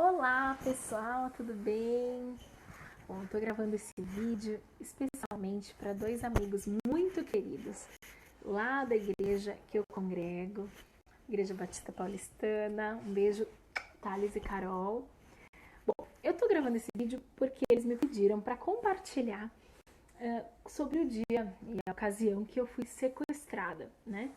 Olá pessoal, tudo bem? Bom, estou gravando esse vídeo especialmente para dois amigos muito queridos lá da igreja que eu congrego, Igreja Batista Paulistana. Um beijo, Thales e Carol. Bom, eu estou gravando esse vídeo porque eles me pediram para compartilhar sobre o dia e a ocasião que eu fui sequestrada, né?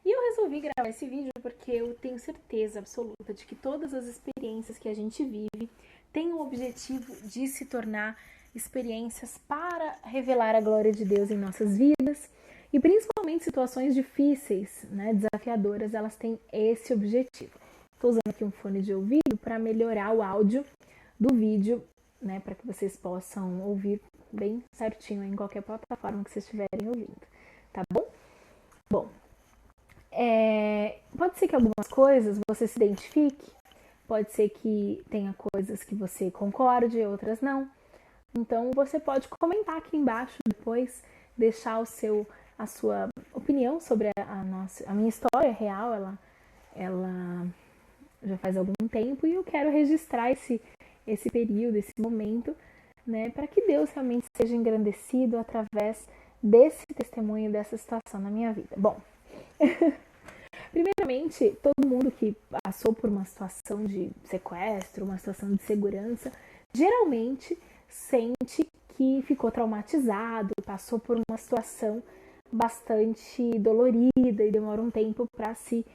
E eu resolvi gravar esse vídeo porque eu tenho certeza absoluta de que todas as experiências que a gente vive têm o objetivo de se tornar experiências para revelar a glória de Deus em nossas vidas. E principalmente situações difíceis, né, desafiadoras, elas têm esse objetivo. Estou usando aqui um fone de ouvido para melhorar o áudio do vídeo, né, para que vocês possam ouvir bem certinho em qualquer plataforma que vocês estiverem ouvindo, tá bom? Bom, pode ser que algumas coisas você se identifique, pode ser que tenha coisas que você concorde, outras não. Então você pode comentar aqui embaixo depois, deixar a sua opinião sobre a minha história real. Ela já faz algum tempo e eu quero registrar esse período, esse momento, né, para que Deus realmente seja engrandecido através desse testemunho, dessa situação na minha vida. Bom, primeiramente, todo mundo que passou por uma situação de sequestro, uma situação de segurança, geralmente sente que ficou traumatizado, passou por uma situação bastante dolorida e demora um tempo para se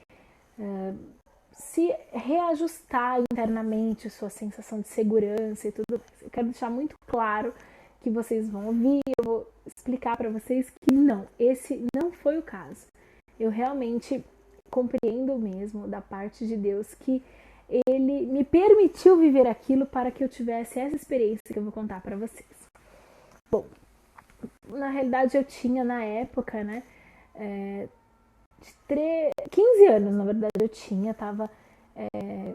reajustar internamente a sua sensação de segurança e tudo mais. Eu quero deixar muito claro que vocês vão ouvir, eu vou explicar para vocês que não, esse não foi o caso. Eu realmente compreendo mesmo da parte de Deus que Ele me permitiu viver aquilo para que eu tivesse essa experiência que eu vou contar para vocês. Bom, na realidade eu tinha na época, né, 15 anos, na verdade eu tinha,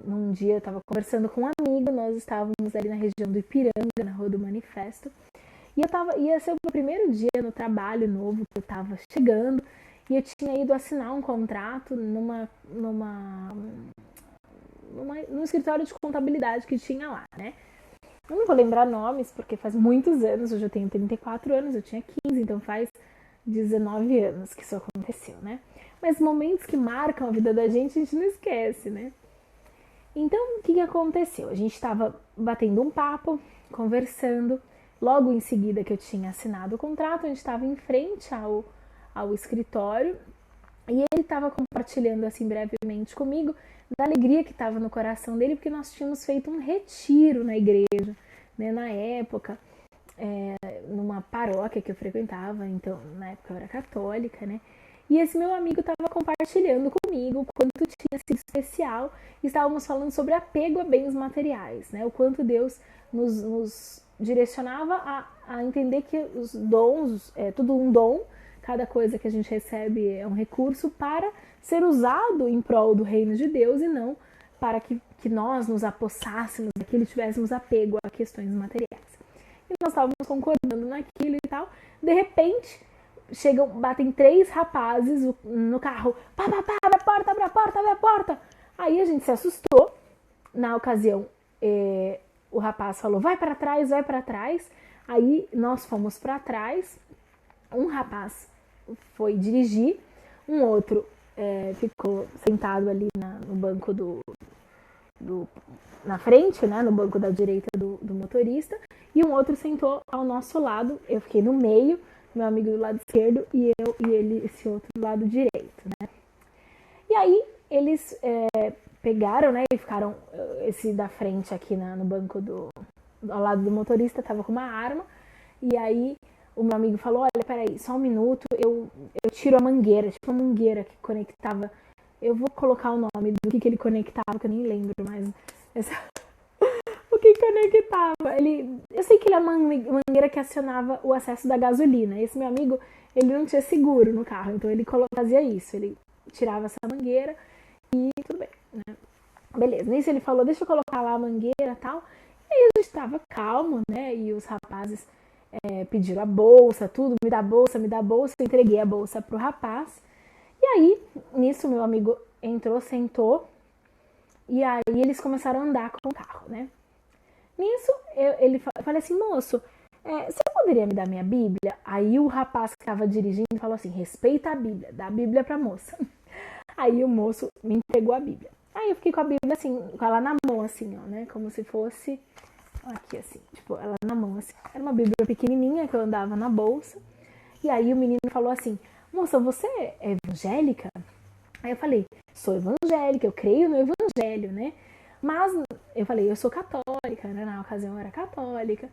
num dia eu estava conversando com um amigo, nós estávamos ali na região do Ipiranga, na Rua do Manifesto, e ia ser o meu primeiro dia no trabalho novo que eu estava chegando, e eu tinha ido assinar um contrato num escritório de contabilidade que tinha lá, né? Eu não vou lembrar nomes, porque faz muitos anos, hoje eu tenho 34 anos, eu tinha 15, então faz 19 anos que isso aconteceu, né? Mas momentos que marcam a vida da gente, a gente não esquece, né? Então, o que aconteceu? A gente estava batendo um papo, conversando, logo em seguida que eu tinha assinado o contrato, a gente estava em frente ao escritório e ele estava compartilhando assim brevemente comigo da alegria que estava no coração dele, porque nós tínhamos feito um retiro na igreja, né, na época, numa paróquia que eu frequentava, então na época eu era católica, né? E esse meu amigo estava compartilhando comigo o quanto tinha sido especial. Estávamos falando sobre apego a bens materiais, né? O quanto Deus nos direcionava a entender que os dons, é tudo um dom, cada coisa que a gente recebe é um recurso para ser usado em prol do reino de Deus e não para que nós nos apossássemos daquilo e tivéssemos apego a questões materiais. E nós estávamos concordando naquilo e tal. De repente, batem 3 rapazes no carro. Pá, pá, pá, abre a porta, abre a porta, abre a porta. Aí a gente se assustou. Na ocasião, o rapaz falou, vai para trás, vai para trás. Aí nós fomos para trás. Um rapaz foi dirigir, um outro ficou sentado ali no banco na frente, né, no banco da direita do motorista, e um outro sentou ao nosso lado. Eu fiquei no meio, meu amigo do lado esquerdo e ele, esse outro do lado direito, né? E aí eles pegaram, né, e ficaram, esse da frente aqui no banco ao lado do motorista estava com uma arma, e aí o meu amigo falou, olha, peraí, só um minuto, eu tiro a mangueira, tipo uma mangueira que conectava, eu vou colocar o nome do que ele conectava, que eu nem lembro mais, o que conectava, eu sei que ele é uma mangueira que acionava o acesso da gasolina. Esse meu amigo, ele não tinha seguro no carro, então ele fazia isso, ele tirava essa mangueira e tudo bem, né? Beleza, nisso ele falou, deixa eu colocar lá a mangueira e tal, e aí a gente tava calmo, né, e os rapazes pediram a bolsa, tudo, me dá a bolsa, eu entreguei a bolsa pro rapaz, e aí, nisso meu amigo entrou, sentou, E aí eles começaram a andar com o carro, né? Nisso, eu falei assim, moço, você poderia me dar minha Bíblia? Aí o rapaz que estava dirigindo falou assim, respeita a Bíblia, dá a Bíblia pra moça. Aí o moço me entregou a Bíblia. Aí eu fiquei com a Bíblia assim, com ela na mão, assim, ó, né? Como se fosse aqui, assim, tipo, ela na mão, assim. Era uma Bíblia pequenininha que eu andava na bolsa. E aí o menino falou assim, moça, você é evangélica? Aí eu falei, sou evangélica, eu creio no evangelho, né? Mas eu falei, eu sou católica, né? Na ocasião eu era católica.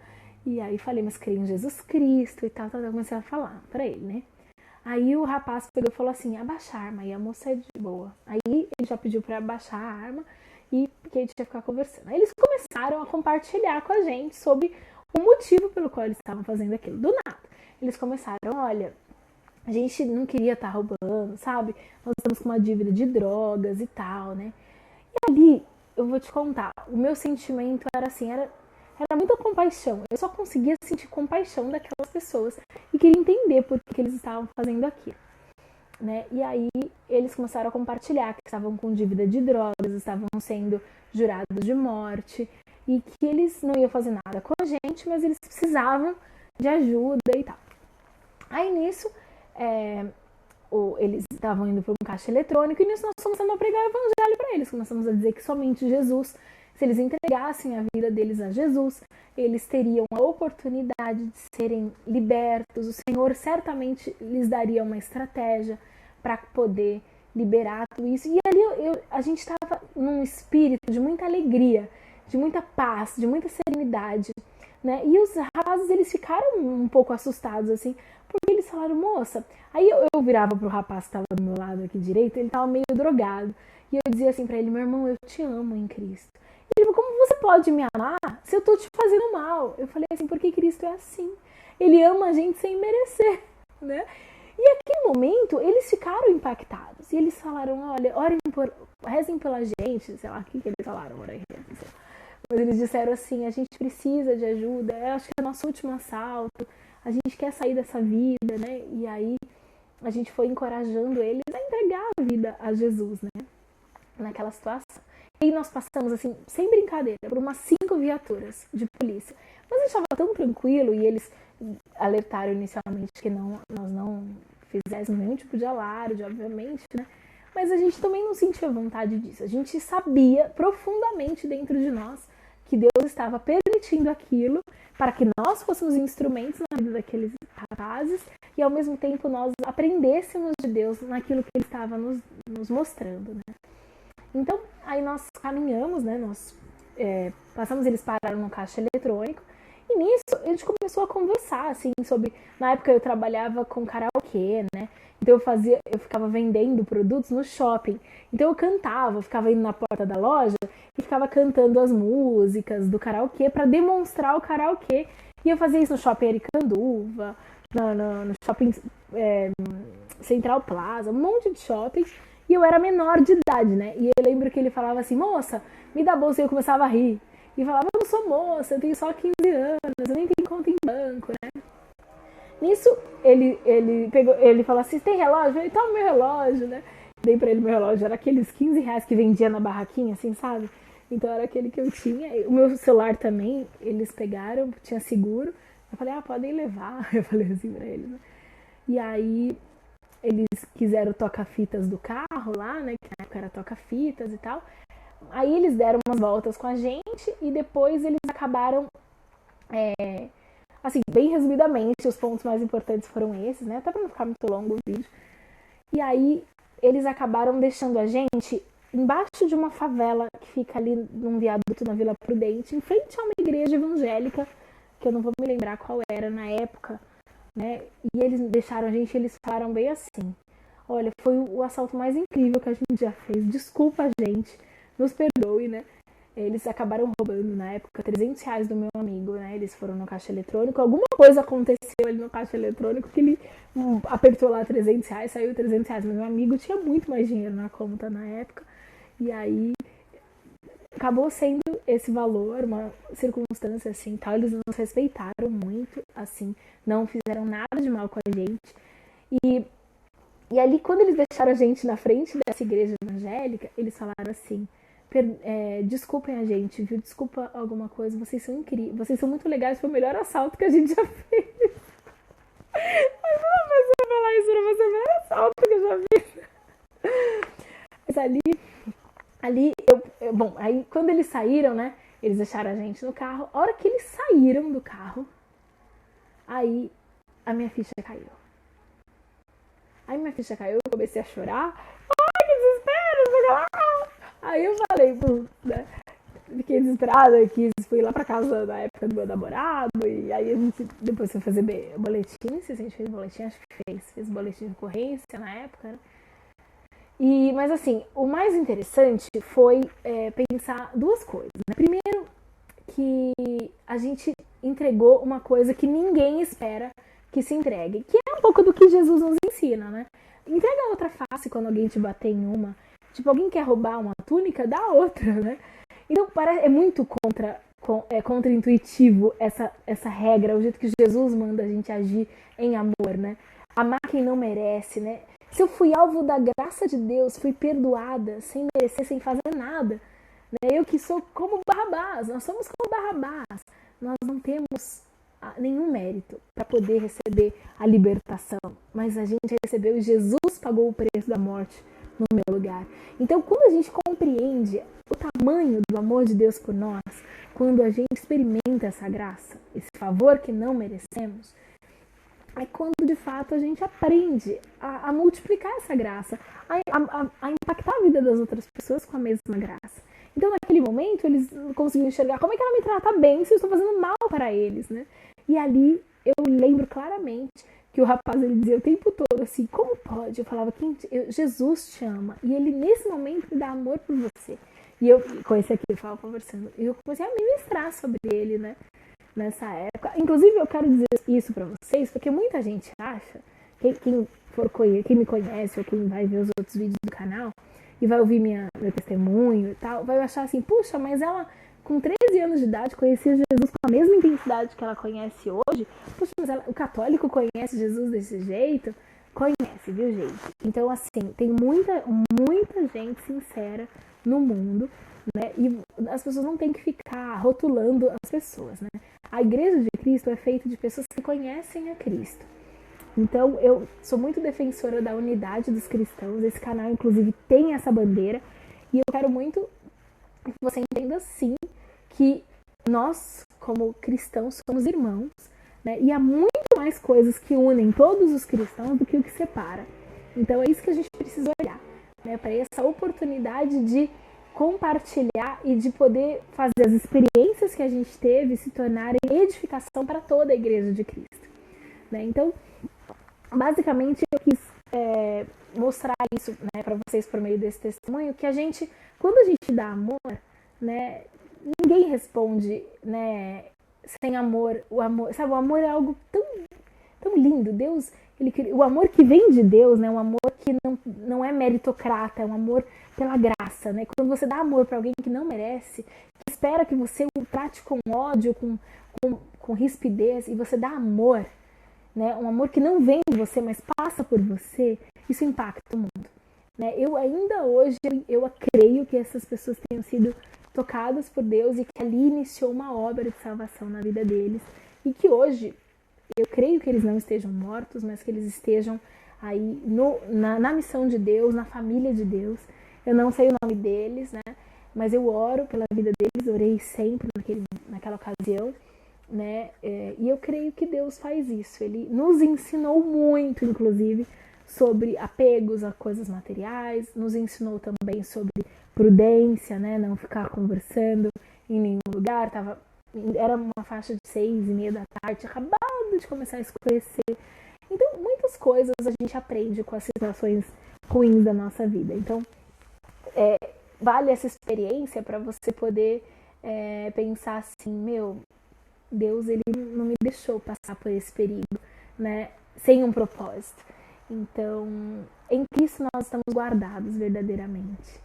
E aí falei, mas creio em Jesus Cristo e tal. Eu comecei a falar pra ele, né? Aí o rapaz pegou e falou assim, abaixa a arma. E a moça é de boa. Aí ele já pediu pra abaixar a arma e porque a gente ia ficar conversando. Aí eles começaram a compartilhar com a gente sobre o motivo pelo qual eles estavam fazendo aquilo. Do nada. Eles começaram, olha, a gente não queria estar roubando, sabe? Nós estamos com uma dívida de drogas e tal, né? E ali, eu vou te contar, o meu sentimento era assim, era muita compaixão. Eu só conseguia sentir compaixão daquelas pessoas e queria entender por que eles estavam fazendo aquilo, né? E aí eles começaram a compartilhar que estavam com dívida de drogas, estavam sendo jurados de morte e que eles não iam fazer nada com a gente, mas eles precisavam de ajuda e tal. Aí nisso, eles estavam indo para um caixa eletrônico e nisso nós começamos a pregar o evangelho para eles. Começamos a dizer que somente Jesus, se eles entregassem a vida deles a Jesus, eles teriam a oportunidade de serem libertos. O Senhor certamente lhes daria uma estratégia para poder liberar tudo isso. E ali a gente estava num espírito de muita alegria, de muita paz, de muita serenidade, né? E os rapazes, eles ficaram um pouco assustados, assim, porque eles falaram, moça... Aí eu virava pro rapaz que estava do meu lado aqui direito, ele estava meio drogado. E eu dizia assim pra ele, meu irmão, eu te amo em Cristo. E ele falou, como você pode me amar se eu tô te fazendo mal? Eu falei assim, porque Cristo é assim. Ele ama a gente sem merecer, né? E naquele momento, eles ficaram impactados. E eles falaram, olha, rezem pela gente, sei lá, o que eles falaram, mas eles disseram assim, a gente precisa de ajuda, eu acho que é o nosso último assalto, a gente quer sair dessa vida, né? E aí a gente foi encorajando eles a entregar a vida a Jesus, né? Naquela situação. E nós passamos, assim, sem brincadeira, por umas 5 viaturas de polícia. Mas a gente estava tão tranquilo e eles alertaram inicialmente que nós não fizéssemos nenhum tipo de alarde, obviamente, né? Mas a gente também não sentia vontade disso. A gente sabia profundamente dentro de nós que Deus estava permitindo aquilo para que nós fôssemos instrumentos na vida daqueles rapazes e ao mesmo tempo nós aprendêssemos de Deus naquilo que Ele estava nos mostrando, né? Então, aí nós caminhamos, né? Nós passamos, eles pararam no caixa eletrônico e nisso a gente começou a conversar, assim, sobre... Na época eu trabalhava com karaokê, né? Então eu ficava vendendo produtos no shopping. Então eu cantava, ficava indo na porta da loja e ficava cantando as músicas do karaokê para demonstrar o karaokê. E eu fazia isso no shopping Aricanduva, no shopping Central Plaza, um monte de shoppings. E eu era menor de idade, né? E eu lembro que ele falava assim, moça, me dá a bolsa. E eu começava a rir. E falava, eu não sou moça, eu tenho só 15 anos, eu nem tenho conta em banco, né? Nisso, ele falou assim, tem relógio? Eu falei, toma meu relógio, né? Dei pra ele meu relógio, era aqueles 15 reais que vendia na barraquinha, assim, sabe? Então era aquele que eu tinha. O meu celular também, eles pegaram, tinha seguro. Eu falei, podem levar. Eu falei assim pra eles, né? E aí, eles quiseram toca-fitas do carro lá, né? Que na época era toca-fitas e tal. Aí eles deram umas voltas com a gente e depois eles acabaram... Assim, bem resumidamente, os pontos mais importantes foram esses, né? Até pra não ficar muito longo o vídeo. E aí, eles acabaram deixando a gente embaixo de uma favela que fica ali num viaduto na Vila Prudente, em frente a uma igreja evangélica, que eu não vou me lembrar qual era na época, né? E eles deixaram a gente, eles falaram bem assim, olha, foi o assalto mais incrível que a gente já fez, desculpa a gente, nos perdoe, né? Eles acabaram roubando, na época, 300 reais do meu amigo, né? Eles foram no caixa eletrônico. Alguma coisa aconteceu ali no caixa eletrônico que ele apertou lá 300 reais, saiu 300 reais. Mas meu amigo tinha muito mais dinheiro na conta na época. E aí, acabou sendo esse valor, uma circunstância assim, tal. Eles nos respeitaram muito, assim. Não fizeram nada de mal com a gente. E ali, quando eles deixaram a gente na frente dessa igreja evangélica, eles falaram assim... desculpem a gente, viu? Desculpa alguma coisa, vocês são incríveis, vocês são muito legais, foi o melhor assalto que a gente já fez. Mas uma pessoa falar isso pra você, o melhor assalto que eu já fiz. Mas ali, bom, aí quando eles saíram, né, eles deixaram a gente no carro, a hora que eles saíram do carro, aí a minha ficha caiu. Eu comecei a chorar, ai, que desespero, aí eu falei, né, fiquei desesperada, fui lá pra casa da época do meu namorado, e aí a gente depois foi fazer boletim, não sei se a gente fez boletim, acho que fez boletim de ocorrência na época, né? Mas assim, o mais interessante foi pensar duas coisas, né? Primeiro, que a gente entregou uma coisa que ninguém espera que se entregue, que é um pouco do que Jesus nos ensina, né? Entrega a outra face quando alguém te bater em uma. Tipo, alguém quer roubar uma túnica, dá outra, né? Então, é muito contra-intuitivo essa regra, o jeito que Jesus manda a gente agir em amor, né? Amar quem não merece, né? Se eu fui alvo da graça de Deus, fui perdoada, sem merecer, sem fazer nada, né? Eu que sou como Barrabás, nós somos como Barrabás. Nós não temos nenhum mérito para poder receber a libertação, mas a gente recebeu e Jesus pagou o preço da morte no meu lugar. Então, quando a gente compreende o tamanho do amor de Deus por nós, quando a gente experimenta essa graça, esse favor que não merecemos, é quando de fato a gente aprende a multiplicar essa graça, a impactar a vida das outras pessoas com a mesma graça. Então, naquele momento, eles conseguiram enxergar como é que ela me trata bem se eu estou fazendo mal para eles, né? E ali eu lembro claramente que o rapaz ele dizia o tempo todo assim, como pode? Eu falava, Jesus te ama e ele nesse momento me dá amor por você. E eu conheci aqui, eu falava conversando, e eu comecei a ministrar sobre ele, né? Nessa época. Inclusive, eu quero dizer isso pra vocês, porque muita gente acha, quem me conhece ou quem vai ver os outros vídeos do canal e vai ouvir meu testemunho e tal, vai achar assim, puxa, mas ela com 13 anos de idade conhecia Jesus com a mesma intensidade que ela conhece hoje. Puxa, mas o católico conhece Jesus desse jeito? Conhece, viu, gente? Então, assim, tem muita gente sincera no mundo, né? E as pessoas não têm que ficar rotulando as pessoas, né? A Igreja de Cristo é feita de pessoas que conhecem a Cristo. Então, eu sou muito defensora da unidade dos cristãos. Esse canal, inclusive, tem essa bandeira. E eu quero muito que você entenda, sim, que nós, como cristãos, somos irmãos, né? E há muito mais coisas que unem todos os cristãos do que o que separa. Então, é isso que a gente precisa olhar, né? Para essa oportunidade de compartilhar e de poder fazer as experiências que a gente teve se tornarem edificação para toda a Igreja de Cristo, né? Então, basicamente, eu quis mostrar isso, né, para vocês por meio desse testemunho, que quando a gente dá amor, né, ninguém responde, né, sem amor. O amor é algo tão lindo. Deus, o amor que vem de Deus, né, um amor que não é meritocrata, é um amor pela graça, né? Quando você dá amor para alguém que não merece, que espera que você o trate com ódio, com rispidez, e você dá amor, né? Um amor que não vem de você, mas passa por você, isso impacta o mundo, né? Eu ainda hoje, eu creio que essas pessoas tenham sido tocadas por Deus e que ali iniciou uma obra de salvação na vida deles, e que hoje, eu creio que eles não estejam mortos, mas que eles estejam aí na missão de Deus, na família de Deus. Eu não sei o nome deles, né? Mas eu oro pela vida deles, orei sempre naquela ocasião, né? E eu creio que Deus faz isso. Ele nos ensinou muito, inclusive, sobre apegos a coisas materiais, nos ensinou também sobre prudência, né? Não ficar conversando em nenhum lugar. Era uma faixa de 6:30 da tarde, acabado de começar a escurecer. Então, muitas coisas a gente aprende com as situações ruins da nossa vida. Então, vale essa experiência para você poder pensar assim, Deus, ele não me deixou passar por esse perigo, né, sem um propósito. Então, em Cristo nós estamos guardados verdadeiramente.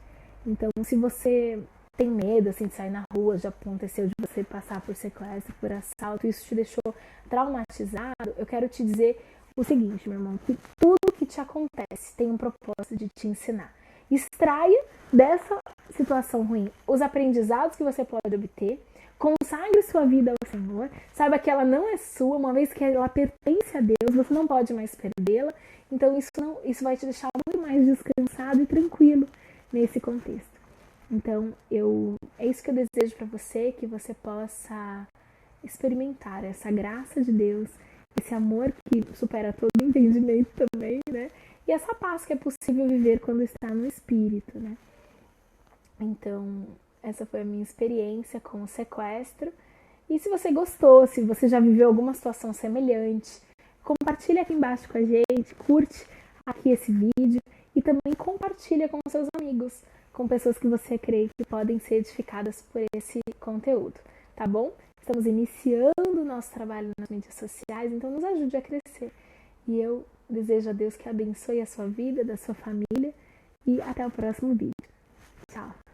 Então, se você tem medo assim, de sair na rua, já aconteceu de você passar por sequestro, por assalto, isso te deixou traumatizado, eu quero te dizer o seguinte, meu irmão, que tudo que te acontece tem um propósito de te ensinar. Extraia dessa situação ruim, os aprendizados que você pode obter, consagre sua vida ao Senhor, saiba que ela não é sua, uma vez que ela pertence a Deus, você não pode mais perdê-la, então isso vai te deixar muito mais descansado e tranquilo nesse contexto. Então, é isso que eu desejo para você, que você possa experimentar essa graça de Deus, esse amor que supera todo entendimento também, né? E essa paz que é possível viver quando está no Espírito, né? Então, essa foi a minha experiência com o sequestro. E se você gostou, se você já viveu alguma situação semelhante, compartilha aqui embaixo com a gente, curte aqui esse vídeo e também compartilha com seus amigos, com pessoas que você crê que podem ser edificadas por esse conteúdo, tá bom? Estamos iniciando o nosso trabalho nas mídias sociais, então nos ajude a crescer. E eu desejo a Deus que abençoe a sua vida, da sua família, e até o próximo vídeo. Tchau!